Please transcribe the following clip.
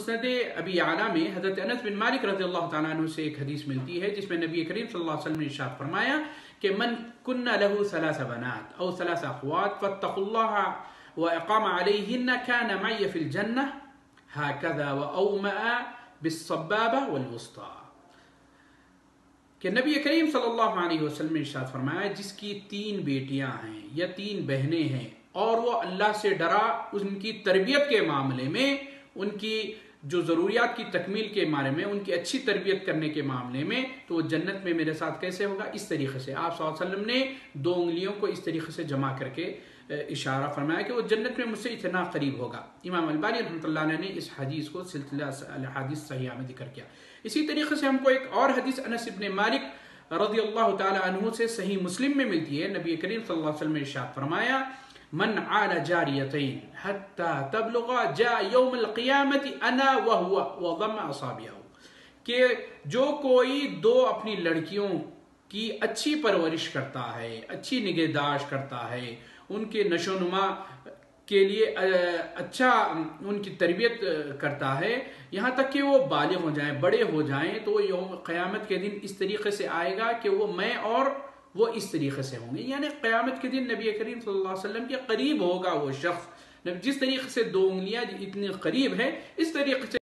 مسند ابی اعلیٰ میں حضرت انس بن مالک رضی اللہ تعالیٰ عنہ سے ایک حدیث ملتی ہے جس میں نبی کریم صلی اللہ علیہ وسلم نے ارشاد فرمایا کہ من کن له ثلاث بنات او ثلاث اخوات فاتقوا الله واقام عليهن كان معي في الجنة هكذا واومأ بالسبابة والوسطى. کہ نبی کریم صلی اللہ علیہ وسلم نے ارشاد فرمایا جس کی 3 بیٹیاں ہیں یا 3 بہنیں ہیں اور وہ اللہ سے ڈرا ان کی تربیت کے معاملے میں، ان کی جو ضروریات کی تکمیل کے بارے میں، ان کی اچھی تربیت کرنے کے معاملے میں، تو وہ جنت میں میرے ساتھ کیسے ہوگا؟ اس طریقے سے آپ صلی اللہ علیہ وسلم نے 2 انگلیوں کو اس طریقے سے جمع کر کے اشارہ فرمایا کہ وہ جنت میں مجھ سے اتنا قریب ہوگا. امام البانی رحمۃ اللہ علیہ نے اس حدیث کو سلسلہ الحادیث صحیحہ میں ذکر کیا. اسی طریقے سے ہم کو ایک اور حدیث انس بن مالک رضی اللہ تعالی عنہ سے صحیح مسلم میں ملتی ہے. نبی کریم صلی اللہ علیہ وسلم نے ارشاد فرمایا من عال جاریتین حتی تبلغ جاء یوم القیامت انا وہو وضم اصابعہ، کہ جو کوئی 2 اپنی لڑکیوں کی اچھی پرورش کرتا ہے، اچھی نگہداشت کرتا ہے، ان کے نشو و نما کے لیے اچھا ان کی تربیت کرتا ہے یہاں تک کہ وہ بالغ ہو جائیں، بڑے ہو جائیں، تو وہ یوم قیامت کے دن اس طریقے سے آئے گا کہ وہ میں اور وہ اس طریقے سے ہوں گے. یعنی قیامت کے دن نبی کریم صلی اللہ علیہ وسلم کے قریب ہوگا وہ شخص، جس طریقے سے 2 انگلیاں اتنے قریب ہیں اس طریقے سے